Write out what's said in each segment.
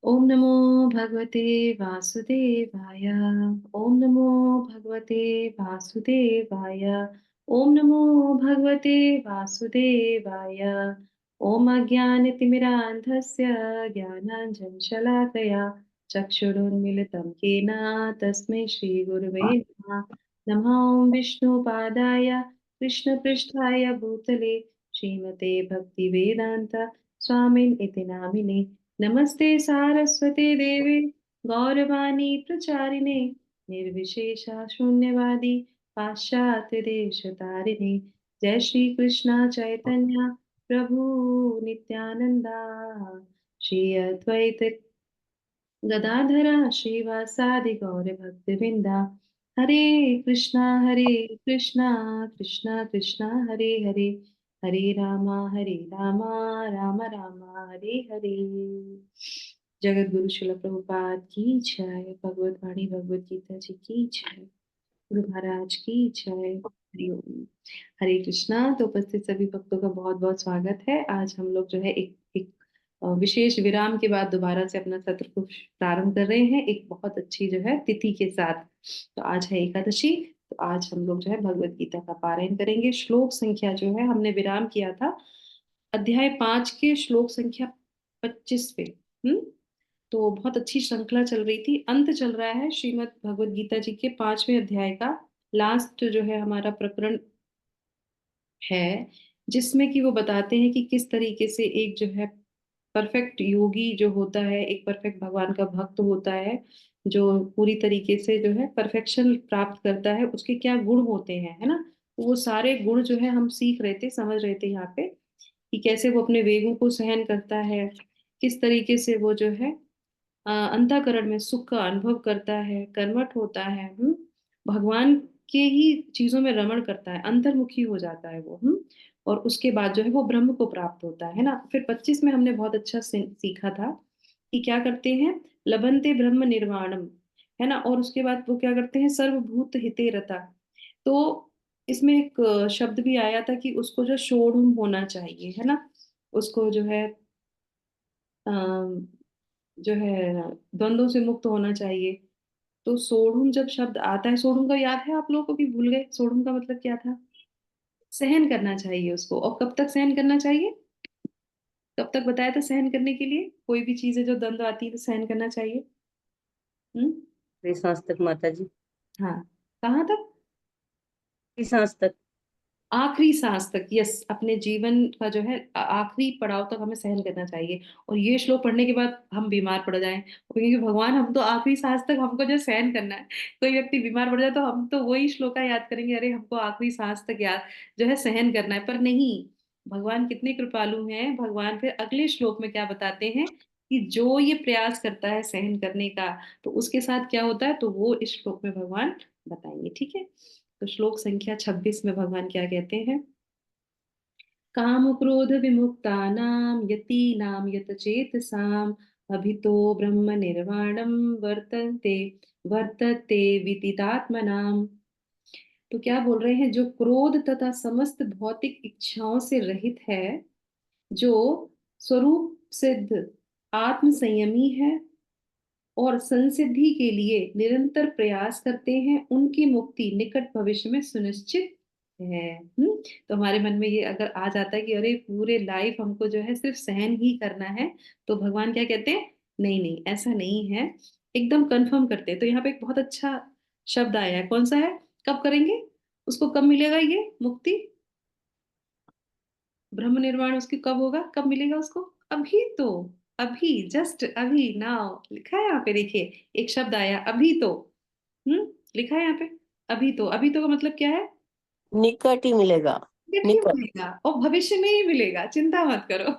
ओम नमो भगवते वासुदेवाय। ओम नमो भगवते वासुदेवाय। ओम नमो भगवते वासुदेवाय। ओम अज्ञानतिमिरान्धस्य ज्ञानाञ्जनशलाकया चक्षुरुन्मीलितं येन तस्मै श्रीगुरुवे नमः। नमः ॐ विष्णुपादाय कृष्णपृष्ठाय भूतले श्रीमते भक्तिवेदान्त स्वामिन् इति नामिने। नमस्ते सारस्वते देवे गौरवाणी प्रचारिणे निर्विशेषा शून्यवादी पाश्चात्य देश तारिणे। जय श्री कृष्णा चैतन्य प्रभु नित्यानंदा श्री अद्वैत गदाधरा श्रीवासादि गौर भक्तवृंदा। हरे कृष्णा कृष्णा कृष्णा हरे हरे। हरे रामा राम राम हरे हरे। जगत गुरु शिल प्रभुपाद की जय। भगवत वाणी भगवत गीता जी की जय। गुरु महाराज की जय। हरिओम। हरे कृष्णा। तो उपस्थित सभी भक्तों का बहुत बहुत स्वागत है। आज हम लोग जो है एक एक विशेष विराम के बाद दोबारा से अपना सत्र को प्रारंभ कर रहे हैं, एक बहुत अच्छी जो है तिथि के साथ। तो आज है एकादशी। तो आज हम लोग जो है भगवत गीता का पारायण करेंगे। श्लोक संख्या जो है हमने विराम किया था अध्याय 5 के श्लोक संख्या 25 पे। तो बहुत अच्छी श्रृंखला चल रही थी। अंत चल रहा है श्रीमद् भगवत गीता जी के 5वें अध्याय का। लास्ट जो है हमारा प्रकरण है, जिसमें कि वो बताते हैं कि किस तरीके से एक जो है परफेक्ट योगी जो होता है, एक परफेक्ट भगवान का भक्त होता है, जो पूरी तरीके से जो है परफेक्शन प्राप्त करता है, उसके क्या गुण होते हैं, है ना। तो वो सारे गुण जो है हम सीख रहे थे, समझ रहे थे यहाँ पे, कि कैसे वो अपने वेगों को सहन करता है, किस तरीके से वो जो है अंतःकरण में सुख का अनुभव करता है, कर्मठ होता है। भगवान के ही चीजों में रमण करता है, अंतर्मुखी हो जाता है वो। और उसके बाद जो है वो ब्रह्म को प्राप्त होता है ना। फिर 25 में हमने बहुत अच्छा सीखा था कि क्या करते हैं, लभन्ते ब्रह्म निर्वाणम, है ना। और उसके बाद वो क्या करते हैं, सर्वभूत हिते रता। तो इसमें एक शब्द भी आया था कि उसको जो शोधुम होना चाहिए, है ना। उसको जो है जो है द्वंद्वों से मुक्त होना चाहिए। तो सोढ़ूम जब शब्द आता है, सोढ़ूम का याद है आप लोगों को कि भूल गए? सोढ़ूम का मतलब क्या था? सहन करना चाहिए उसको। और कब तक सहन करना चाहिए? कब तक बताया था सहन करने के लिए? कोई भी चीज है जो द्वंद्व आती है तो सहन करना चाहिए। हम्म। सांस तक माता जी। हाँ। कहाँ तक? सांस तक। आखिरी सांस तक। यस, अपने जीवन का जो है आखिरी पड़ाव तक हमें सहन करना चाहिए। और ये श्लोक पढ़ने के बाद हम बीमार पड़ जाएं, क्योंकि भगवान हम तो आखिरी सांस तक हमको जो सहन करना है। कोई व्यक्ति बीमार पड़ जाए तो हम तो वही श्लोका याद करेंगे, अरे हमको आखिरी सांस तक याद जो है सहन करना है। पर नहीं, भगवान कितने कृपालु हैं। भगवान फिर अगले श्लोक में क्या बताते हैं कि जो ये प्रयास करता है सहन करने का, तो उसके साथ क्या होता है, तो वो इस श्लोक में भगवान बताएंगे। ठीक है। तो श्लोक संख्या 26 में भगवान क्या कहते हैं, काम क्रोध विमुक्तानां यतीनां यतचेतसाम् अभितो ब्रह्म निर्वाणं वर्तन्ते वर्तते विदितात्मनाम्। तो क्या बोल रहे हैं, जो क्रोध तथा समस्त भौतिक इच्छाओं से रहित है, जो स्वरूप सिद्ध आत्म संयमी है और संसिद्धि के लिए निरंतर प्रयास करते हैं, उनकी मुक्ति निकट भविष्य में सुनिश्चित है। तो हमारे मन में ये अगर आ जाता है कि अरे पूरे लाइफ हमको जो है सिर्फ सहन ही करना है, तो भगवान क्या कहते हैं, नहीं नहीं ऐसा नहीं है, एकदम कंफर्म करते हैं। तो यहाँ पे एक बहुत अच्छा शब्द आया है, कौन सा है, कब करेंगे उसको, कब मिलेगा ये मुक्ति, ब्रह्म निर्वाण उसकी कब होगा, कब मिलेगा उसको? अभी तो, अभी जस्ट अभी नाउ लिखा है यहाँ पे, देखिए एक शब्द आया अभी तो। लिखा है यहाँ पे अभी तो। अभी तो का मतलब क्या है? निकट ही मिलेगा। निकट ही निकट। मिलेगा और भविष्य में ही मिलेगा, चिंता मत करो।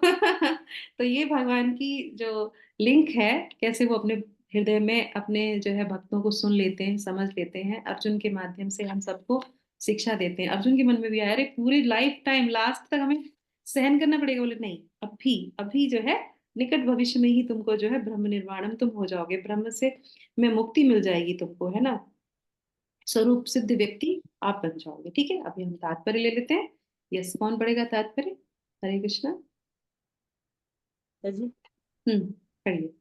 तो ये भगवान की जो लिंक है, कैसे वो अपने हृदय में अपने जो है भक्तों को सुन लेते हैं, समझ लेते हैं। अर्जुन के माध्यम से हम सबको शिक्षा देते हैं। अर्जुन के मन में भी आया, अरे पूरी लाइफ टाइम लास्ट तक हमें सहन करना पड़ेगा? बोले नहीं, अभी अभी जो है निकट भविष्य में ही तुमको जो है ब्रह्म निर्वाणम, तुम हो जाओगे, ब्रह्म से में मुक्ति मिल जाएगी तुमको, है ना। स्वरूप सिद्ध व्यक्ति आप बन जाओगे। ठीक है, अभी हम तात्पर्य ले लेते हैं। यस, कौन पढ़ेगा तात्पर्य? हरे कृष्णा। जी। हम्म, पढ़िए।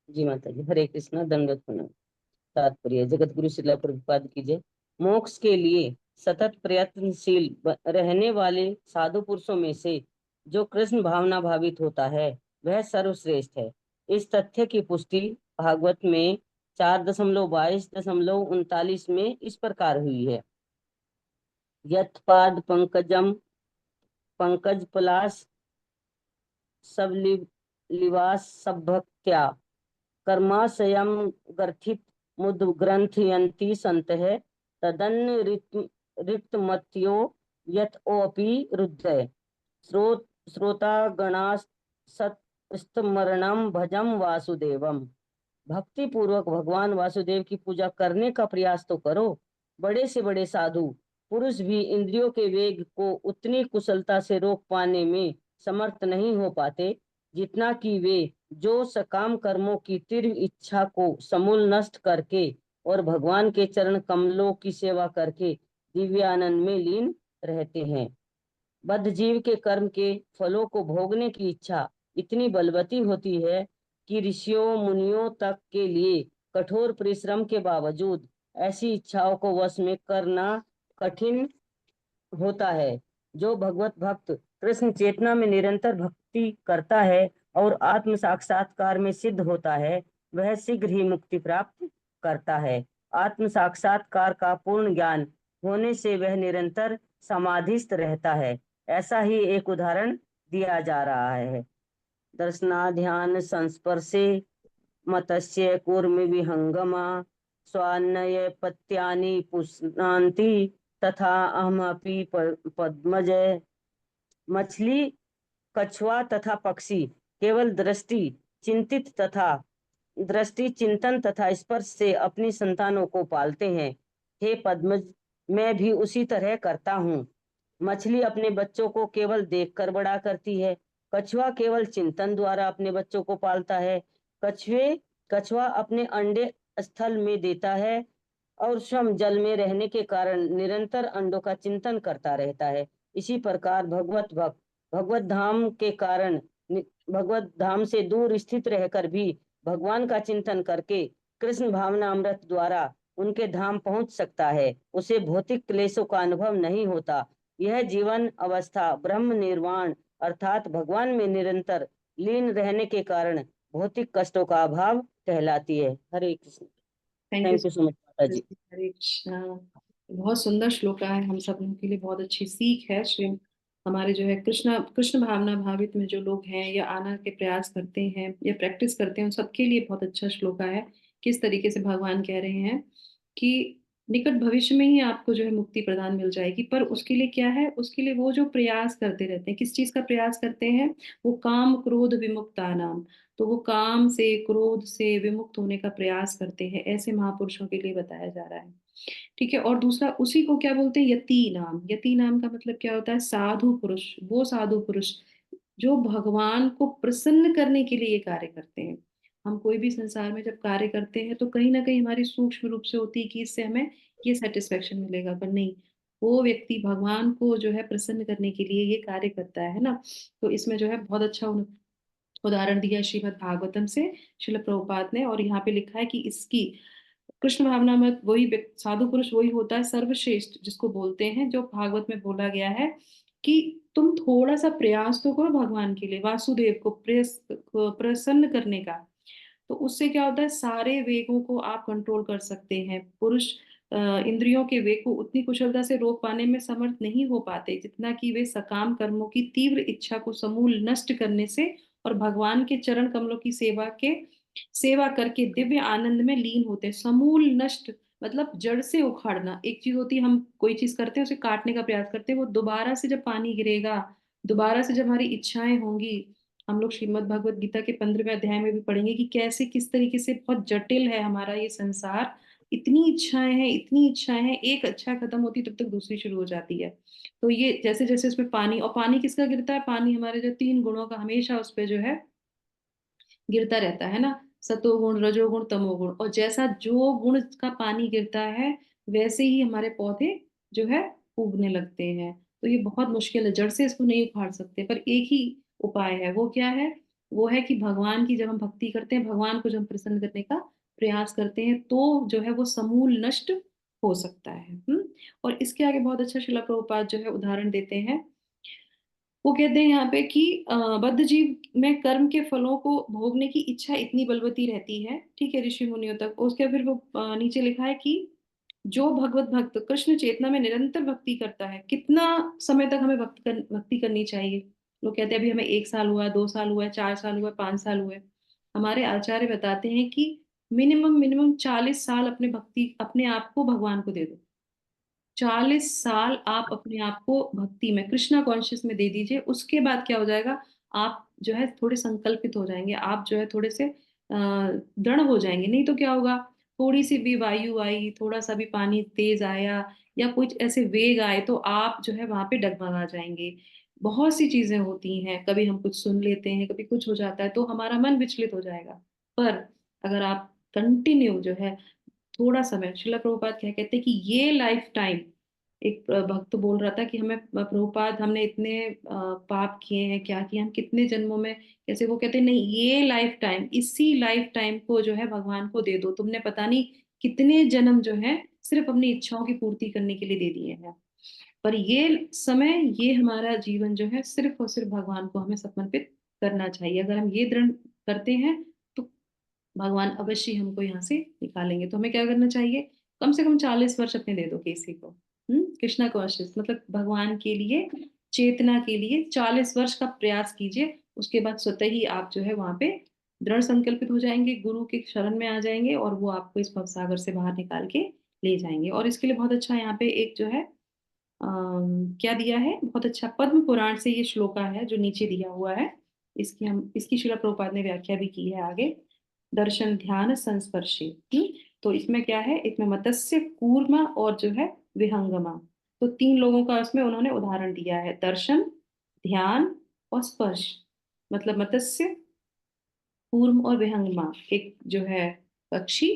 जी माता जी, हरे कृष्णा, दंडवत प्रणाम। तात्पर्य जगत गुरु श्रील प्रभुपाद की जय। मोक्ष के लिए सतत प्रयत्नशील रहने वाले साधु पुरुषों में से जो कृष्ण भावना भावित होता है वह सर्वश्रेष्ठ है। इस तथ्य की पुष्टि भागवत में 4.22.39 में इस प्रकार हुई है। यत्पाद पंकज पलाश सब लिवास सभक्त्या कर्माशयम ग्रथित मुद ग्रंथयंती संत है तदन्य रिक्त मत्यो यत ओपि रुद्ध श्रोता गणा सत्मरणम भजम वासुदेवम। भक्ति पूर्वक भगवान वासुदेव की पूजा करने का प्रयास तो करो। बड़े से बड़े साधु पुरुष भी इंद्रियों के वेग को उतनी कुशलता से रोक पाने में समर्थ नहीं हो पाते जितना कि वे जो सकाम कर्मों की तीव्र इच्छा को समूल नष्ट करके और भगवान के चरण कमलों की सेवा करके दिव्य आनंद में लीन रहते हैं। बद्ध जीव के कर्म के फलों को भोगने की इच्छा इतनी बलवती होती है कि ऋषियों मुनियों तक के लिए कठोर परिश्रम के बावजूद ऐसी इच्छाओं को वश में करना कठिन होता है। जो भगवत भक्त कृष्ण चेतना में निरंतर भक्ति करता है और आत्म साक्षात्कार में सिद्ध होता है वह शीघ्र ही मुक्ति प्राप्त करता है। आत्म साक्षात्कार का पूर्ण ज्ञान होने से वह निरंतर समाधिस्थ रहता है। ऐसा ही एक उदाहरण दिया जा रहा है। दर्शना ध्यान संस्पर्शे मत्स्य कूर्म विहंगमा स्वान्नय पत्यानि पुष्णान्ति तथा अहमपि पद्मज। मछली कछुआ तथा पक्षी केवल दृष्टि चिंतन तथा स्पर्श से अपनी संतानों को पालते हैं। हे पद्मज, मैं भी उसी तरह करता हूँ। मछली अपने बच्चों को केवल देखकर बड़ा करती है। कछुआ केवल चिंतन द्वारा अपने बच्चों को पालता है। कछुआ अपने अंडे स्थल में देता है और स्वयं जल में रहने के कारण निरंतर अंडों का चिंतन करता रहता है। इसी प्रकार भगवत भक्त भगवत धाम के कारण भगवत धाम से दूर स्थित रहकर भी भगवान का चिंतन करके कृष्ण भावना अमृत द्वारा उनके धाम पहुंच सकता है। उसे भौतिक क्लेशों का अनुभव नहीं होता। यह जीवन अवस्था ब्रह्म निर्वाण अर्थात भगवान में निरंतर लीन रहने के कारण भौतिक कष्टों का अभाव कहलाती है। Hare Krishna. Thank you. Thank you so much माता जी। हरे कृष्णा। बहुत सुंदर श्लोका है, हम सब लोगों के लिए बहुत अच्छी सीख है। श्री हमारे जो है कृष्ण कृष्ण भावना भावित में जो लोग हैं या आना के प्रयास करते हैं या प्रैक्टिस करते हैं उन सबके लिए बहुत अच्छा श्लोका है। किस तरीके से भगवान कह रहे हैं कि निकट भविष्य में ही आपको जो है मुक्ति प्रदान मिल जाएगी, पर उसके लिए क्या है, उसके लिए वो जो प्रयास करते रहते हैं, किस चीज का प्रयास करते हैं, वो काम क्रोध विमुक्ता नाम। तो वो काम से क्रोध से विमुक्त होने का प्रयास करते हैं, ऐसे महापुरुषों के लिए बताया जा रहा है। ठीक है। और दूसरा उसी को क्या बोलते हैं, यति नाम। यति नाम का मतलब क्या होता है, साधु पुरुष। वो साधु पुरुष जो भगवान को प्रसन्न करने के लिए ये कार्य करते हैं। हम कोई भी संसार में जब कार्य करते हैं तो कहीं ना कहीं हमारी सूक्ष्म रूप से होती है कि इससे हमें ये सेटिस्फेक्शन मिलेगा, पर नहीं, वो व्यक्ति भगवान को जो है प्रसन्न करने के लिए ये कार्य करता है ना। तो इसमें जो है बहुत अच्छा उदाहरण दिया श्रीमद् भागवतम से श्रील प्रभुपाद ने, और यहाँ पे लिखा है कि इसकी कृष्ण भावना में वही साधु पुरुष वही होता है सर्वश्रेष्ठ, जिसको बोलते हैं, जो भागवत में बोला गया है कि तुम थोड़ा सा प्रयास तो करो भगवान के लिए, वासुदेव को प्रसन्न करने का। तो उससे क्या होता है, सारे वेगों को आप कंट्रोल कर सकते हैं। पुरुष इंद्रियों के वेग को उतनी कुशलता से रोक पाने में समर्थ नहीं हो पाते जितना कि वे सकाम कर्मों की तीव्र इच्छा को समूल नष्ट करने से और भगवान के चरण कमलों की सेवा करके दिव्य आनंद में लीन होते हैं। समूल नष्ट मतलब जड़ से उखाड़ना। एक चीज होती है, हम कोई चीज करते हैं उसे काटने का प्रयास करते हैं, वो दोबारा से जब पानी गिरेगा, दोबारा से जब हमारी इच्छाएं होंगी। हम लोग श्रीमद् भगवत गीता के 15वें अध्याय में भी पढ़ेंगे कि कैसे किस तरीके से बहुत जटिल है हमारा ये संसार। इतनी इच्छाएं हैं, एक अच्छा खत्म होती तब तक दूसरी शुरू हो जाती है। तो ये जैसे जैसे इसमें पानी, और पानी किसका गिरता है, पानी हमारे जो 3 गुणों का हमेशा उस पे जो है गिरता रहता है ना, सतोगुण रजोगुण तमोगुण। और जैसा जो गुण का पानी गिरता है वैसे ही हमारे पौधे जो है उगने लगते हैं। तो ये बहुत मुश्किल है, जड़ से इसको नहीं उखाड़ सकते, पर एक ही उपाय है। वो क्या है, वो है कि भगवान की जब हम भक्ति करते हैं, भगवान को जब हम प्रसन्न करने का प्रयास करते हैं, तो जो है वो समूल नष्ट हो सकता है। और इसके आगे बहुत अच्छा शिला प्रभुपाद जो है उदाहरण देते हैं। वो कहते हैं यहाँ पे कि बद्ध जीव में कर्म के फलों को भोगने की इच्छा इतनी बलवती रहती है, ठीक है, ऋषि मुनियों तक। उसके फिर वो नीचे लिखा है कि जो भगवत भक्त कृष्ण चेतना में निरंतर भक्ति करता है, कितना समय तक हमें भक्ति करनी चाहिए। लोग कहते हैं अभी हमें 1 साल हुआ, 2 साल हुआ, 4 साल हुआ, 5 साल हुए। हमारे आचार्य बताते हैं कि मिनिमम मिनिमम 40 साल अपने भक्ति अपने आप को भगवान को दे दो। 40 साल आप अपने आप को भक्ति में, कृष्णा कॉन्शियस में दे दीजिए। उसके बाद क्या हो जाएगा, आप जो है थोड़े संकल्पित हो जाएंगे, आप जो है थोड़े से दृढ़ हो जाएंगे। नहीं तो क्या होगा, थोड़ी सी भी वायु आई, थोड़ा सा भी पानी तेज आया या कुछ ऐसे वेग आए, तो आप जो है वहां पे डगमगा जाएंगे। बहुत सी चीजें होती हैं, कभी हम कुछ सुन लेते हैं, कभी कुछ हो जाता है, तो हमारा मन विचलित हो जाएगा। पर अगर आप कंटिन्यू जो है थोड़ा समय, शिला प्रभुपाद क्या कहते हैं कि ये लाइफ टाइम, एक भक्त बोल रहा था कि हमें प्रभुपाद हमने इतने पाप किए हैं, क्या किए हम, कितने जन्मों में कैसे, वो कहते हैं नहीं, ये लाइफ टाइम, इसी लाइफ टाइम को जो है भगवान को दे दो। तुमने पता नहीं कितने जन्म जो है सिर्फ अपनी इच्छाओं की पूर्ति करने के लिए दे दिए हैं, पर ये समय, ये हमारा जीवन जो है सिर्फ और सिर्फ भगवान को हमें समर्पित करना चाहिए। अगर हम ये दृढ़ करते हैं, तो भगवान अवश्य ही हमको यहाँ से निकालेंगे। तो हमें क्या करना चाहिए, कम से कम 40 वर्ष अपने दे दो किसी को। कृष्णा कॉन्शियस मतलब भगवान के लिए, चेतना के लिए 40 वर्ष का प्रयास कीजिए। उसके बाद स्वतः ही आप जो है वहां पे दृढ़ संकल्पित हो जाएंगे, गुरु के शरण में आ जाएंगे, और वो आपको इस भवसागर से बाहर निकाल के ले जाएंगे। और इसके लिए बहुत अच्छा यहाँ पे एक जो है क्या दिया है, बहुत अच्छा पद्म पुराण से ये श्लोका है जो नीचे दिया हुआ है। इसकी शिला प्रभुपाद ने व्याख्या भी की है आगे। दर्शन ध्यान संस्पर्शी। तो इसमें क्या है, इसमें मत्स्य, कूर्मा और जो है विहंगमा, तो 3 लोगों का इसमें उन्होंने उदाहरण दिया है, दर्शन, ध्यान और स्पर्श। मतलब मत्स्य, कूर्म और विहंगमा, एक जो है पक्षी,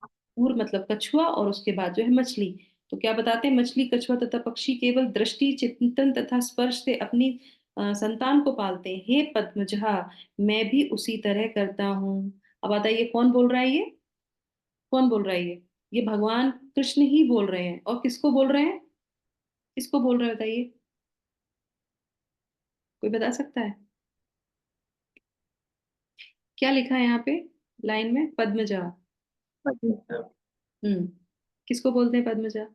कूर मतलब कछुआ, और उसके बाद जो है मछली। तो क्या बताते हैं, मछली, कछुआ तथा पक्षी केवल दृष्टि, चिंतन तथा स्पर्श से अपनी संतान को पालते हैं। हे पद्मजा, मैं भी उसी तरह करता हूँ। अब बताइए कौन बोल रहा है ये, कौन बोल रहा है ये भगवान कृष्ण ही बोल रहे हैं। और किसको बोल रहे हैं, किसको बोल रहे हैं बताइए, कोई बता सकता है क्या लिखा है यहाँ पे लाइन में, पद्मजा। हम्म किसको बोलते हैं पद्मजा?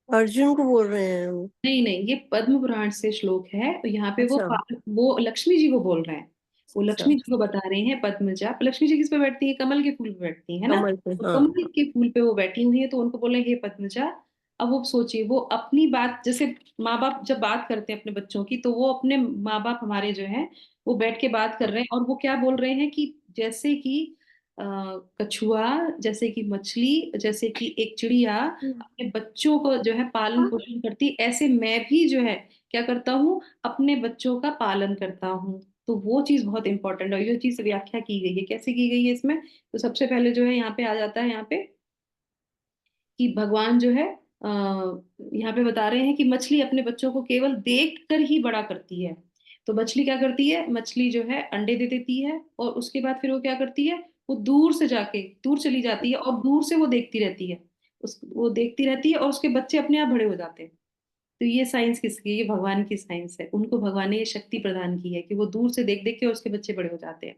अर्जुन को बोल रहे हैं वो। नहीं नहीं, ये पद्म पुराण से श्लोक है, तो यहाँ पे अच्छा वो लक्ष्मी जी को बोल रहे हैं। वो अच्छा। लक्ष्मी जी को बता रहे हैं पद्मजा। लक्ष्मी जी किस पे बैठती है, कमल के फूल पे बैठती है ना। कमल पे तो हाँ। कमल के फूल पे वो बैठी हुई है, तो उनको बोले हे पद्मजा। अब वो सोचिए, वो अपनी बात, जैसे माँ बाप जब बात करते हैं अपने बच्चों की, तो वो अपने माँ बाप हमारे जो है वो बैठ के बात कर रहे हैं, और वो क्या बोल रहे हैं कि जैसे कि अ, कछुआ, जैसे कि मछली, जैसे कि एक चिड़िया अपने बच्चों को जो है पालन पोषण करती, ऐसे मैं भी जो है क्या करता हूँ, अपने बच्चों का पालन करता हूँ। तो वो चीज बहुत इंपॉर्टेंट है, ये चीज व्याख्या की गई है, कैसे की गई है इसमें। तो सबसे पहले जो है यहाँ पे आ जाता है, यहाँ पे कि भगवान जो है आ, यहाँ पे बता रहे हैं कि मछली अपने बच्चों को केवल देख कर ही बड़ा करती है। तो मछली क्या करती है, मछली जो है अंडे दे देती है, और उसके बाद फिर वो क्या करती है, वो दूर से जाके दूर चली जाती है, और दूर से वो देखती रहती है, वो देखती रहती है, और उसके बच्चे अपने आप बड़े हो जाते हैं। तो ये साइंस किसकी है, ये भगवान की साइंस है। उनको भगवान ने ये शक्ति प्रदान की है कि वो दूर से देख देख के उसके बच्चे बड़े हो जाते हैं।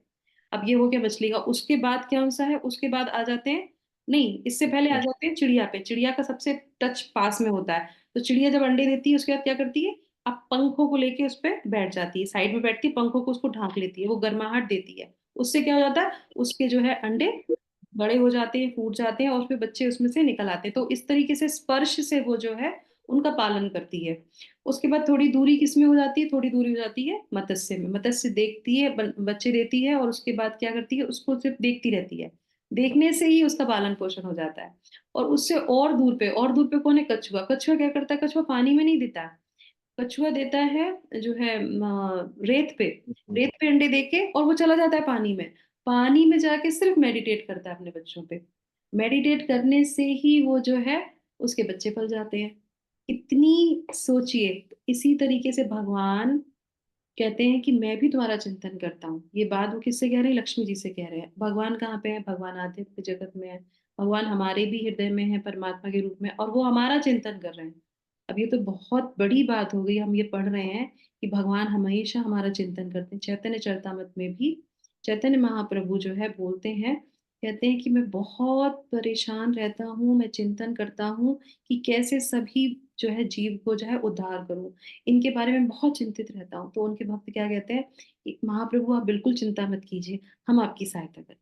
अब ये हो गया मछली का। उसके बाद क्या सा है, उसके बाद आ जाते हैं, नहीं इससे पहले आ जाते हैं चिड़िया पे। चिड़िया का सबसे टच पास में होता है। तो चिड़िया जब अंडे देती है, उसके बाद क्या करती है, अब पंखों को लेके उस पर बैठ जाती है, साइड में बैठती है, पंखों को उसको ढांक लेती है, वो गर्माहट देती है। उससे क्या हो जाता है, उसके जो है अंडे बड़े हो जाते हैं, फूट जाते हैं, और फिर बच्चे उसमें से निकल आते हैं। तो इस तरीके से स्पर्श से वो जो है उनका पालन करती है। उसके बाद थोड़ी दूरी किसमें हो जाती है, थोड़ी दूरी हो जाती है मत्स्य में। मत्स्य देखती है, बच्चे देती है, और उसके बाद क्या करती है, उसको सिर्फ देखती रहती है। देखने से ही उसका पालन पोषण हो जाता है। और उससे और दूर पे कौन है, कछुआ। कछुआ क्या करता है, कछुआ पानी में नहीं देता है। कछुआ देता है जो है रेत पे, रेत पे अंडे देके, और वो चला जाता है पानी में। पानी में जाके सिर्फ मेडिटेट करता है अपने बच्चों पे। मेडिटेट करने से ही वो जो है उसके बच्चे पल जाते हैं। इतनी सोचिए, इसी तरीके से भगवान कहते हैं कि मैं भी तुम्हारा चिंतन करता हूँ। ये बात वो किससे कह रहे हैं? लक्ष्मी जी से कह रहे हैं। भगवान कहाँ पे है? भगवान आध्यात्मिक जगत में है। भगवान हमारे भी हृदय में है परमात्मा के रूप में, और वो हमारा चिंतन कर रहे हैं। अब ये तो बहुत बड़ी बात हो गई। हम ये पढ़ रहे हैं कि भगवान हमेशा हमारा चिंतन करते हैं। चैतन्य चरितामृत में भी चैतन्य महाप्रभु जो है बोलते हैं, कहते हैं कि मैं बहुत परेशान रहता हूँ, मैं चिंतन करता हूँ कि कैसे सभी जो है जीव को जो है उद्धार करूं, इनके बारे में बहुत चिंतित रहता हूँ। तो उनके भक्त क्या कहते हैं कि महाप्रभु आप बिल्कुल चिंता मत कीजिए, हम आपकी सहायता करें।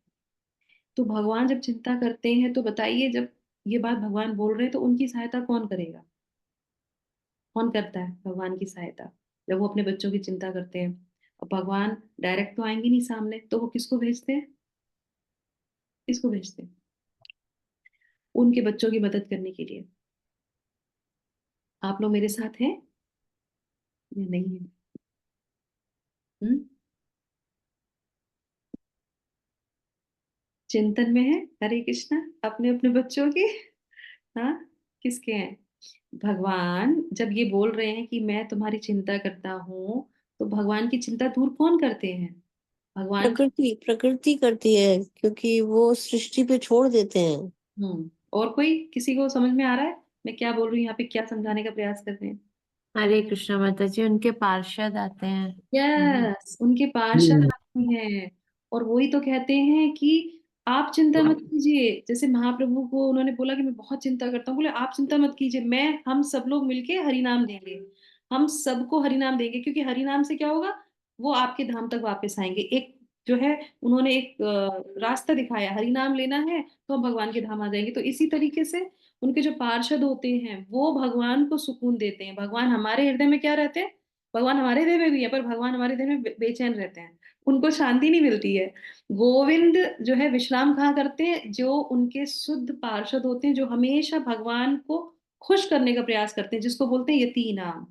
तो भगवान जब चिंता करते हैं तो बताइए, जब ये बात भगवान बोल रहे हैं तो उनकी सहायता कौन करेगा? कौन करता है भगवान की सहायता जब वो अपने बच्चों की चिंता करते हैं? और भगवान डायरेक्ट तो आएंगे नहीं सामने, तो वो किसको भेजते हैं? किसको भेजते हैं? उनके बच्चों की मदद करने के लिए। आप लोग मेरे साथ हैं या नहीं है? हम्म? चिंतन में है हरे कृष्णा अपने अपने बच्चों के। हाँ, किसके हैं? भगवान जब ये बोल रहे हैं कि मैं तुम्हारी चिंता करता हूँ, तो भगवान की चिंता दूर कौन करते हैं? भगवान की। प्रकृति प्रकृति करती है, क्योंकि वो सृष्टि पे छोड़ देते हैं। और कोई किसी को समझ में आ रहा है मैं क्या बोल रही हूँ यहाँ पे? क्या समझाने का प्रयास कर रहे हैं? हरे कृष्णा माता जी, उनके पार्षद आते हैं। यस, उनके पार्षद आते हैं। और वही तो कहते हैं कि आप चिंता मत कीजिए। जैसे महाप्रभु को उन्होंने बोला कि मैं बहुत चिंता करता हूँ, बोले आप चिंता मत कीजिए, मैं हम सब लोग मिलके हरि नाम देंगे। हम सबको हरि नाम देंगे, क्योंकि हरि नाम से क्या होगा? वो आपके धाम तक वापस आएंगे। एक जो है उन्होंने एक रास्ता दिखाया, हरि नाम लेना है तो हम भगवान के धाम आ जाएंगे। तो इसी तरीके से उनके जो पार्षद होते हैं वो भगवान को सुकून देते हैं। भगवान हमारे हृदय में क्या रहते हैं? भगवान हमारे हृदय में भी है, पर भगवान हमारे हृदय में बेचैन रहते हैं। उनको शांति नहीं मिलती है। गोविंद जो है विश्राम कहाँ करते हैं? जो उनके शुद्ध पार्षद होते हैं, जो हमेशा भगवान को खुश करने का प्रयास करते हैं, जिसको बोलते हैं यति नाम।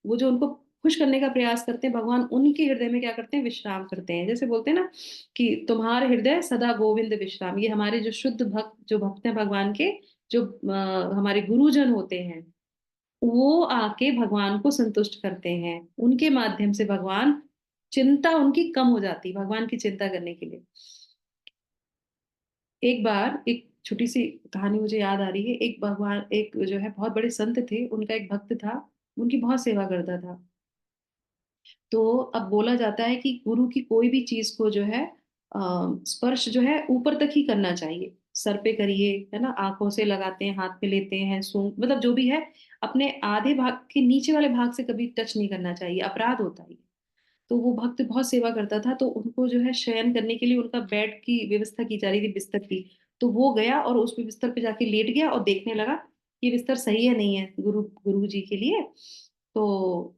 वो जो उनको खुश करने का प्रयास करते हैं, भगवान उनके हृदय में क्या करते हैं? विश्राम करते हैं। जैसे बोलते हैं ना कि तुम्हारे हृदय सदा गोविंद विश्राम। ये हमारे जो शुद्ध भक्त, जो भक्त हैं भगवान के, जो हमारे गुरुजन होते हैं, वो आके भगवान को संतुष्ट करते हैं। उनके माध्यम से भगवान, चिंता उनकी कम हो जाती है भगवान की चिंता करने के लिए। एक बार एक छोटी सी कहानी मुझे याद आ रही है। एक भगवान, एक जो है बहुत बड़े संत थे, उनका एक भक्त था, उनकी बहुत सेवा करता था। तो अब बोला जाता है कि गुरु की कोई भी चीज को जो है स्पर्श जो है ऊपर तक ही करना चाहिए। सर पे करिए, है ना, आंखों से लगाते हैं, हाथ पे लेते हैं, सूंघ, मतलब जो भी है, अपने आधे भाग के नीचे वाले भाग से कभी टच नहीं करना चाहिए, अपराध होता है। तो वो भक्त बहुत सेवा करता था, तो उनको जो है शयन करने के लिए उनका बेड की व्यवस्था की जा रही थी, बिस्तर की। तो वो गया और उस पे बिस्तर पे जाके लेट गया और देखने लगा कि बिस्तर सही है नहीं है गुरु गुरु जी के लिए। तो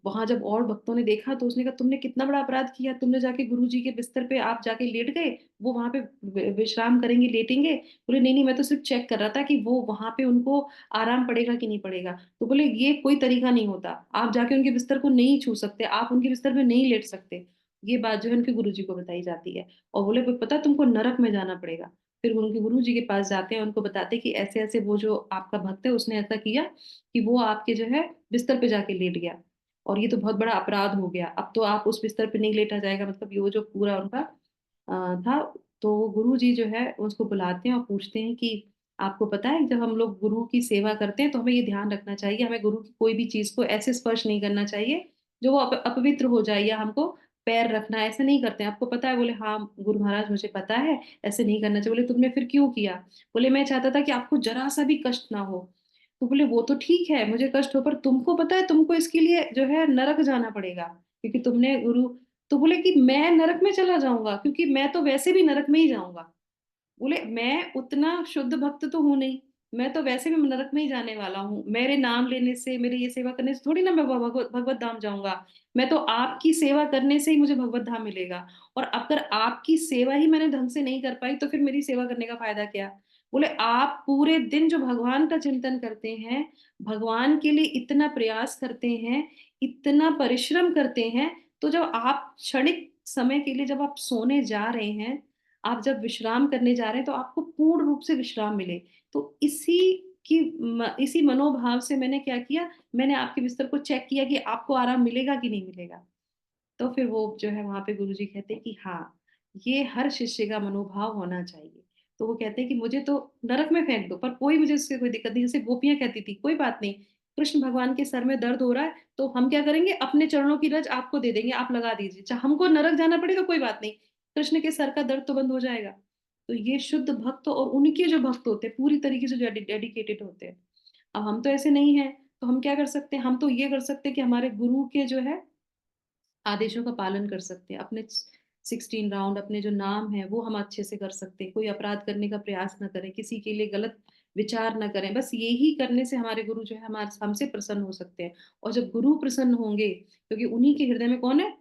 वहां जब और भक्तों ने देखा तो उसने कहा तुमने कितना बड़ा अपराध किया, तुमने जाके गुरु जी के बिस्तर पे आप जाके लेट गए, वो वहां पे विश्राम करेंगे, लेटेंगे। बोले नहीं नहीं, मैं तो सिर्फ चेक कर रहा था कि वो वहां पे उनको आराम पड़ेगा कि नहीं पड़ेगा। तो बोले ये कोई तरीका नहीं होता, आप जाके उनके बिस्तर को नहीं छू सकते, आप उनके बिस्तर पे नहीं लेट सकते। ये बात जो है उनके गुरु जी को बताई जाती है। और बोले पता है, तुमको नरक में जाना पड़ेगा। फिर वो उनके गुरु जी के पास जाते हैं, उनको बताते हैं कि ऐसे ऐसे वो जो आपका भक्त है उसने ऐसा किया कि वो आपके जो है बिस्तर पे जाके लेट गया, और ये तो बहुत बड़ा अपराध हो गया। अब तो आप उस बिस्तर पे नहीं लेटा जाएगा, मतलब ये वो जो पूरा उनका था। तो वो गुरु जी जो है उसको बुलाते हैं और पूछते हैं कि आपको पता है जब हम लोग गुरु की सेवा करते हैं तो हमें ये ध्यान रखना चाहिए, हमें गुरु की कोई भी चीज को ऐसे स्पर्श नहीं करना चाहिए जो वो अपवित्र हो जाए, या हमको पैर रखना, ऐसे नहीं करते हैं, आपको पता है? बोले हाँ गुरु महाराज मुझे पता है, ऐसे नहीं करना चाहिए। बोले तुमने फिर क्यों किया? बोले मैं चाहता था कि आपको जरा सा भी कष्ट ना हो। तो बोले वो तो ठीक है मुझे कष्ट हो, पर तुमको पता है तुमको इसके लिए जो है नरक जाना पड़ेगा, क्योंकि तुमने गुरु। तो बोले कि मैं नरक में चला जाऊंगा, क्योंकि मैं तो वैसे भी नरक में ही जाऊंगा। बोले मैं उतना शुद्ध भक्त तो हूं नहीं, मैं तो वैसे भी नरक में ही जाने वाला हूँ। मेरे नाम लेने से, मेरे ये सेवा करने से थोड़ी ना मैं भगवत भगवत धाम जाऊंगा। मैं तो आपकी सेवा करने से ही मुझे भगवत धाम मिलेगा। और अगर आपकी सेवा ही मैंने ढंग से नहीं कर पाई तो फिर मेरी सेवा करने का फायदा क्या? बोले आप पूरे दिन जो भगवान का चिंतन करते हैं, भगवान के लिए इतना प्रयास करते हैं, इतना परिश्रम करते हैं, तो जब आप क्षणिक समय के लिए जब आप सोने जा रहे हैं, आप जब विश्राम करने जा रहे हैं, तो आपको पूर्ण रूप से विश्राम मिले। तो इसी मनोभाव से मैंने क्या किया, मैंने आपके बिस्तर को चेक किया कि आपको आराम मिलेगा कि नहीं मिलेगा। तो फिर वो जो है वहां पे गुरुजी कहते हैं कि हाँ, ये हर शिष्य का मनोभाव होना चाहिए। तो वो कहते हैं कि मुझे तो नरक में फेंक दो, पर कोई मुझे उससे कोई दिक्कत नहीं। जैसे गोपियां कहती थी, कोई बात नहीं, कृष्ण भगवान के सर में दर्द हो रहा है, तो हम क्या करेंगे, अपने चरणों की रज आपको दे देंगे, आप लगा दीजिए, चाहे हमको नरक जाना पड़ेगा कोई बात नहीं, कृष्ण के सर का दर्द तो बंद हो जाएगा। तो ये शुद्ध भक्त और उनके जो भक्त होते हैं पूरी तरीके से डेडिकेटेड होते हैं। अब हम तो ऐसे नहीं है, तो हम क्या कर सकते हैं, हम तो ये कर सकते हैं कि हमारे गुरु के जो है आदेशों का पालन कर सकते हैं, अपने 16 राउंड, अपने जो नाम है वो हम अच्छे से कर सकते हैं, कोई अपराध करने का प्रयास ना करें, किसी के लिए गलत विचार ना करें। बस यही करने से हमारे गुरु जो है हमारे हमसे प्रसन्न हो सकते हैं। और जब गुरु प्रसन्न होंगे, क्योंकि उन्हीं के हृदय में कौन है,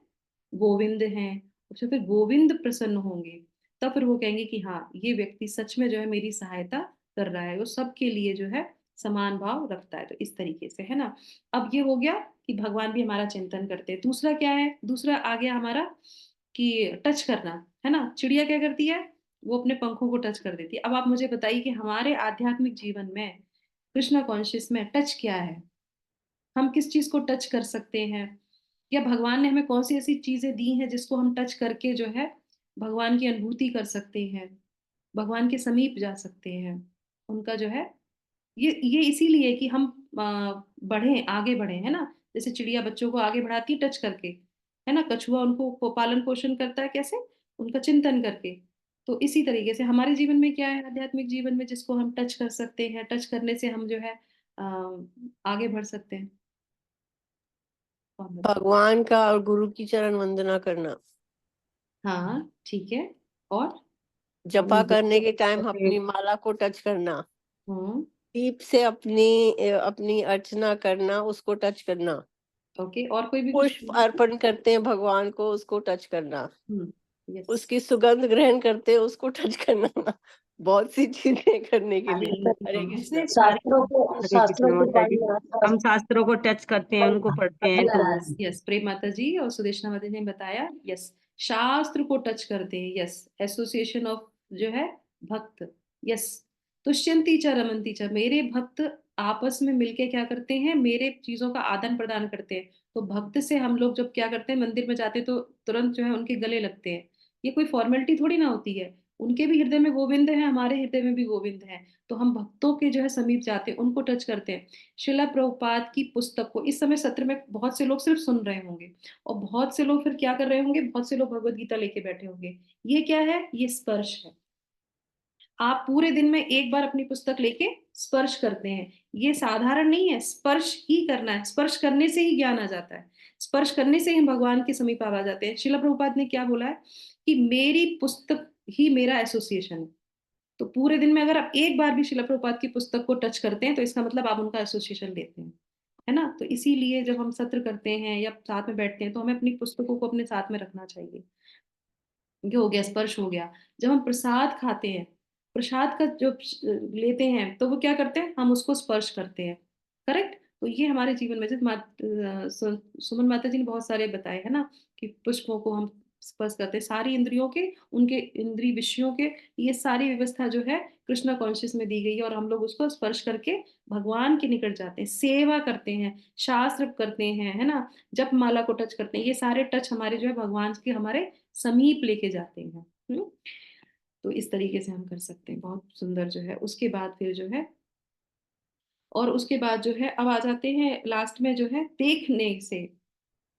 गोविंद हैं, तो फिर गोविंद प्रसन्न होंगे, तब फिर वो कहेंगे कि हाँ, ये व्यक्ति सच में जो है मेरी सहायता कर रहा है, वो सबके लिए जो है समान भाव रखता है। तो इस तरीके से, है ना। अब ये हो गया कि भगवान भी हमारा चिंतन करते हैं। दूसरा क्या है, दूसरा आ गया हमारा कि टच करना, है ना। चिड़िया क्या करती है, वो अपने पंखों को टच कर देती है। अब आप मुझे बताइए कि हमारे आध्यात्मिक जीवन में, कृष्णा कॉन्शियस में टच क्या है, हम किस चीज को टच कर सकते हैं, या भगवान ने हमें कौन सी ऐसी चीजें दी हैं जिसको हम टच करके जो है भगवान की अनुभूति कर सकते हैं, भगवान के समीप जा सकते हैं। उनका जो है ये इसीलिए कि हम बढ़े, आगे बढ़े, है ना। जैसे चिड़िया बच्चों को आगे बढ़ाती है टच करके, है ना। कछुआ उनको पालन पोषण करता है कैसे, उनका चिंतन करके। तो इसी तरीके से हमारे जीवन में क्या है, आध्यात्मिक जीवन में जिसको हम टच कर सकते हैं, टच करने से हम जो है आगे बढ़ सकते हैं। कौन बताए। भगवान का और गुरु की चरण वंदना करना, हाँ ठीक है। और जपा हम करने के टाइम जैसे अपनी माला को टच करना, हम्म दीप से अपनी अर्चना करना, उसको टच करना, ओके, और कोई भी कुछ। पुष्प अर्पण करते हैं भगवान को, उसको टच करना, यस। उसकी सुगंध ग्रहण करते हैं, उसको टच करना। बहुत सी चीजें करने के लिए। हरे कृष्णा। जैसे सारे। हरे कृष्ण माता जी, हम शास्त्रों को टच करते हैं, उनको पढ़ते हैं तो यस यस, प्रेम माता जी और सुदेशना माता जी ने बताया। यस, शास्त्र को टच करते हैं। यस, एसोसिएशन ऑफ जो है भक्त। यस, तुष्यंती च रमंती च, मेरे भक्त आपस में मिलके क्या करते हैं, मेरे चीजों का आदान प्रदान करते हैं। तो भक्त से हम लोग जब क्या करते हैं, मंदिर में जाते हैं तो तुरंत जो है उनके गले लगते हैं। ये कोई फॉर्मेलिटी थोड़ी ना होती है, उनके भी हृदय में गोविंद है, हमारे हृदय में भी गोविंद है। तो हम भक्तों के जो है समीप जाते हैं, उनको टच करते हैं। शिला प्रभुपाद की पुस्तक को इस समय सत्र में बहुत से लोग सिर्फ सुन रहे होंगे, और बहुत से लोग फिर क्या कर रहे होंगे, बहुत से लोग भगवत गीता लेके बैठे होंगे। ये क्या है, ये स्पर्श है। आप पूरे दिन में एक बार अपनी पुस्तक लेके स्पर्श करते हैं, ये साधारण नहीं है, स्पर्श ही करना है। स्पर्श करने से ही ज्ञान आ जाता है, स्पर्श करने से ही हम भगवान के समीप आ जाते हैं। शिला प्रभुपाद ने क्या बोला है कि मेरी पुस्तक ही मेरा एसोसिएशन है। तो पूरे दिन में अगर आप एक बार भी शिला प्रभुपाद की पुस्तक को टच करते हैं, तो इसका मतलब आप उनका एसोसिएशन लेते हैं, है ना। तो इसीलिए जब हम सत्र करते हैं या साथ में बैठते हैं, तो हमें अपनी पुस्तकों को अपने साथ में रखना चाहिए। ये हो गया, स्पर्श हो गया। जब हम प्रसाद खाते हैं, प्रसाद का जो लेते हैं, तो वो क्या करते हैं, हम उसको स्पर्श करते हैं। करेक्ट। तो ये हमारे जीवन में जैसे सुमन माता जी ने बहुत सारे बताए, है ना, कि पुष्पों को हम स्पर्श करते हैं, सारी इंद्रियों के, उनके इंद्रिय विषयों के, ये सारी व्यवस्था जो है कृष्णा कॉन्शियस में दी गई है, और हम लोग उसको स्पर्श करके भगवान के निकट जाते हैं, सेवा करते हैं, शास्त्र करते हैं, है ना, जप माला को टच करते हैं। ये सारे टच हमारे जो है भगवान के हमारे समीप लेके जाते हैं। तो इस तरीके से हम कर सकते हैं, बहुत सुंदर जो है। उसके बाद फिर जो है, और उसके बाद जो है अब आ जाते हैं लास्ट में जो है देखने से।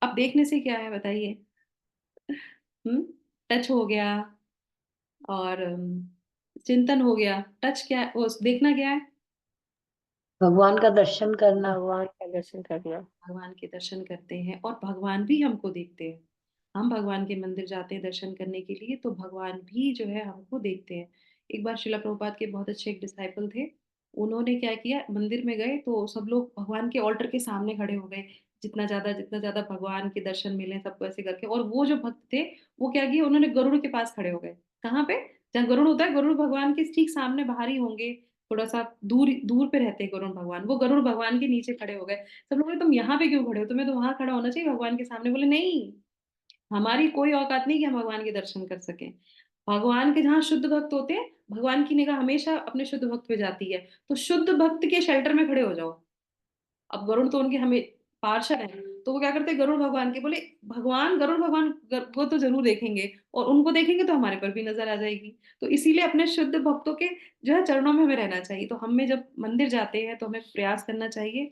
अब देखने से क्या है बताइए। हम्म टच हो गया, और चिंतन हो गया। टच क्या है, वो देखना क्या है, भगवान का दर्शन करना। भगवान का दर्शन करना। भगवान के दर्शन करते हैं, और भगवान भी हमको देखते हैं। हम भगवान के मंदिर जाते हैं दर्शन करने के लिए, तो भगवान भी जो है हमको देखते हैं। एक बार शिला प्रभुपाद के बहुत अच्छे एक डिसाइपल थे, उन्होंने क्या किया, मंदिर में गए तो सब लोग भगवान के ऑल्टर के सामने खड़े हो गए, जितना ज्यादा भगवान के दर्शन मिले सबको, ऐसे करके। और वो जो भक्त थे, वो क्या किया, उन्होंने गरुड़ के पास खड़े हो गए। कहाँ पे, जहाँ गरुड़ होता है, गरुड़ भगवान के ठीक सामने बाहर ही होंगे, थोड़ा सा दूर दूर पे रहते हैं गरुड़ भगवान, वो गरुड़ भगवान के नीचे खड़े हो गए। सब लोग बोले तुम यहाँ पे क्यों खड़े हो, तुम्हें तो वहां खड़ा होना चाहिए भगवान के सामने। बोले नहीं, हमारी कोई औकात नहीं कि हम भगवान के दर्शन कर सकें। भगवान के जहाँ शुद्ध भक्त होते हैं, भगवान की निगाह हमेशा अपने शुद्ध भक्त पे जाती है। तो शुद्ध भक्त के शेल्टर में खड़े हो जाओ। अब गरुड़ तो उनके हमें पार्षद हैं, तो वो क्या करते हैं, गरुड़ भगवान के बोले भगवान, गरुड़ भगवान को तो जरूर देखेंगे, और उनको देखेंगे तो हमारे पर भी नजर आ जाएगी। तो इसीलिए अपने शुद्ध भक्तों के जो है चरणों में हमें रहना चाहिए। तो हमें जब मंदिर जाते हैं तो हमें प्रयास करना चाहिए,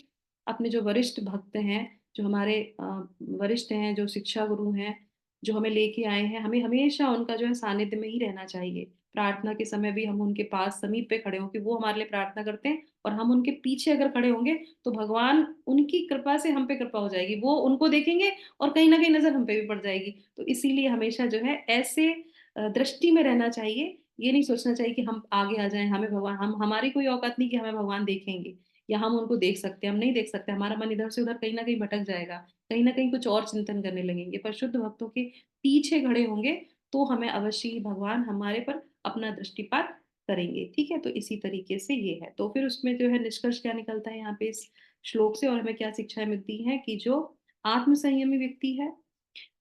अपने जो वरिष्ठ भक्त हैं, जो हमारे वरिष्ठ हैं, जो शिक्षा गुरु हैं, जो हमें लेके आए हैं, हमें हमेशा उनका जो है सानिध्य में ही रहना चाहिए। प्रार्थना के समय भी हम उनके पास समीप पे खड़े होंगे, वो हमारे लिए प्रार्थना करते हैं, और हम उनके पीछे अगर खड़े होंगे तो भगवान, उनकी कृपा से हम पे कृपा हो जाएगी, वो उनको देखेंगे और कहीं ना कहीं नजर हम पे भी पड़ जाएगी। तो इसीलिए हमेशा जो है ऐसे दृष्टि में रहना चाहिए। ये नहीं सोचना चाहिए कि हम आगे आ जाएं, हमें भगवान, हम, हमारी कोई औकात नहीं कि हमें भगवान देखेंगे या हम उनको देख सकते हैं, हम नहीं देख सकते। हमारा मन इधर से उधर कहीं ना कहीं भटक जाएगा, कहीं ना कहीं कुछ और चिंतन करने लगेंगे। पर शुद्ध भक्तों के पीछे खड़े होंगे तो हमें अवश्य ही भगवान हमारे पर अपना दृष्टिपात करेंगे। ठीक है, तो इसी तरीके से ये है। तो फिर उसमें जो है निष्कर्ष क्या निकलता है यहाँ पे इस श्लोक से, और हमें क्या शिक्षाएं मिलती हैं कि जो आत्म संयमी व्यक्ति है,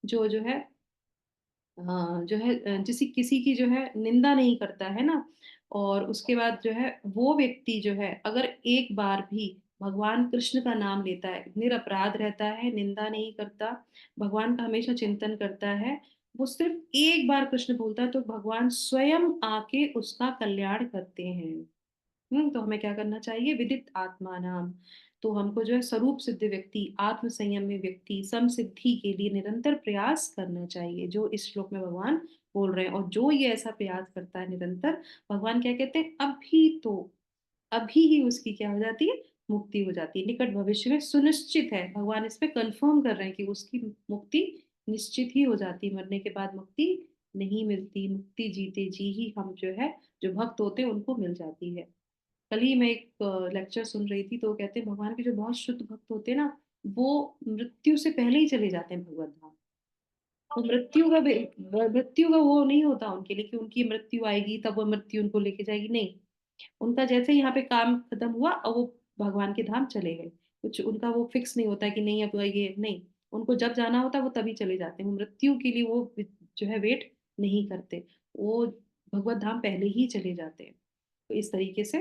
जो है जो है जिसी किसी की जो है निंदा नहीं करता है ना, और उसके बाद जो है वो व्यक्ति जो है अगर एक बार भी भगवान कृष्ण का नाम लेता है, निरपराध रहता है, निंदा नहीं करता, भगवान का हमेशा चिंतन करता है, वो सिर्फ एक बार कृष्ण बोलता है तो भगवान स्वयं आके उसका कल्याण करते हैं। तो हमें क्या करना चाहिए, विदित आत्मा नाम। तो हमको जो है स्वरूप सिद्ध व्यक्ति, आत्म संयमी व्यक्ति, समसिद्धि के लिए निरंतर प्रयास करना चाहिए, जो इस श्लोक में भगवान बोल रहे हैं। और जो ये ऐसा प्रयास करता है निरंतर, भगवान क्या कहते हैं, अभी ही उसकी क्या हो जाती है, मुक्ति हो जाती है, निकट भविष्य में सुनिश्चित है। भगवान इस पे कंफर्म कर रहे हैं कि उसकी मुक्ति निश्चित ही हो जाती है, मरने के बाद मुक्ति नहीं मिलती, मुक्ति जीते जी ही हम जो है, जो भक्त होते हैं उनको मिल जाती है। कल ही मैं एक लेक्चर सुन रही थी, तो वो कहते हैं भगवान के जो बहुत शुद्ध भक्त होते हैं ना, वो मृत्यु से पहले ही चले जाते हैं भगवत धाम। वो मृत्यु का वो नहीं होता उनके लिए कि उनकी मृत्यु आएगी तब वो मृत्यु उनको लेके जाएगी, नहीं। उनका जैसे यहाँ पे काम खत्म हुआ और वो भगवान के धाम चले गए, कुछ उनका वो फिक्स नहीं होता कि नहीं अब ये नहीं, उनको जब जाना होता है वो तभी चले जाते हैं। वो मृत्यु के लिए वो जो है वेट नहीं करते, वो भगवत धाम पहले ही चले जाते हैं। तो इस तरीके से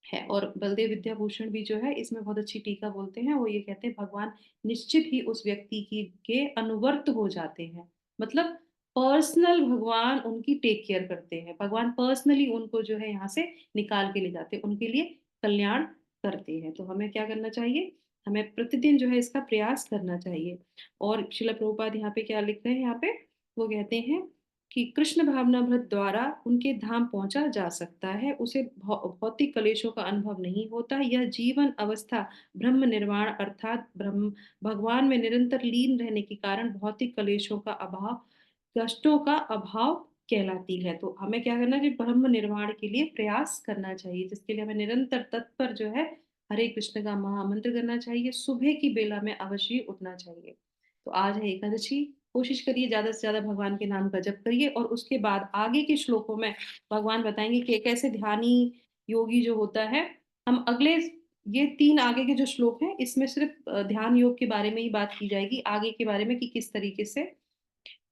है। और बलदेव विद्याभूषण भी जो है इसमें बहुत अच्छी टीका बोलते हैं, वो ये कहते हैं भगवान निश्चित ही उस व्यक्ति की के अनुवर्त हो जाते हैं, मतलब पर्सनल भगवान उनकी टेक केयर करते हैं, भगवान पर्सनली उनको जो है यहाँ से निकाल के ले जाते हैं, उनके लिए कल्याण करते हैं। तो हमें क्या करना चाहिए, हमें प्रतिदिन जो है इसका प्रयास करना चाहिए। और शिला प्रभुपाद यहाँ पे क्या लिख रहे हैं, यहाँ पे वो कहते हैं कि कृष्ण भावनामृत द्वारा उनके धाम पहुंचा जा सकता है, उसे भौतिक कलेशों का अनुभव नहीं होता। यह जीवन अवस्था ब्रह्म निर्वाण अर्थात ब्रह्म भगवान में निरंतर लीन रहने के कारण भौतिक कलेशों का अभाव, कष्टों का अभाव कहलाती है। तो हमें क्या करना चाहिए, ब्रह्म निर्वाण के लिए प्रयास करना चाहिए, जिसके लिए हमें निरंतर तत्पर जो है हरे कृष्ण का महामंत्र करना चाहिए, सुबह की बेला में अवश्य उठना चाहिए। तो आज है एकादशी, कोशिश करिए ज्यादा से ज्यादा भगवान के नाम का जप करिए, और उसके बाद आगे के श्लोकों में भगवान बताएंगे कि कैसे ध्यानी योगी जो होता है, हम अगले ये 3 आगे के जो श्लोक हैं इसमें सिर्फ ध्यान योग के बारे में ही बात की जाएगी, आगे के बारे में कि किस तरीके से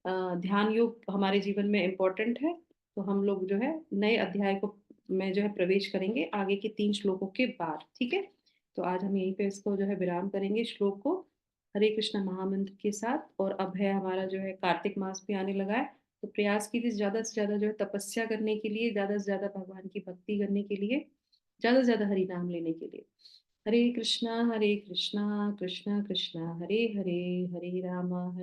ध्यान योग हमारे जीवन में इम्पोर्टेंट है। तो हम लोग जो है नए अध्याय को में जो है प्रवेश करेंगे आगे के 3 श्लोकों के बाद। ठीक है, तो आज हम यहीं पे इसको जो है विराम करेंगे श्लोक को हरे कृष्ण महामंत्र के साथ। और अब है हमारा जो है कार्तिक मास भी आने लगा है, तो प्रयास कीजिए ज्यादा से ज्यादा जो है तपस्या करने के लिए, ज्यादा से ज्यादा भगवान की भक्ति करने के लिए, ज्यादा से ज्यादा हरि नाम लेने के लिए। हरे कृष्णा कृष्ण कृष्ण हरे हरे, हरे राम राम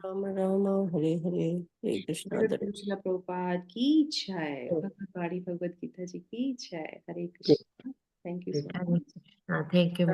राम राम राम हरे हरे, हरे कृष्णा श्रील प्रभुपाद की जय, भगवत वाणी भगवत गीता जी की जय। Hare Krishna. Thank you so much. हाँ, थैंक यू।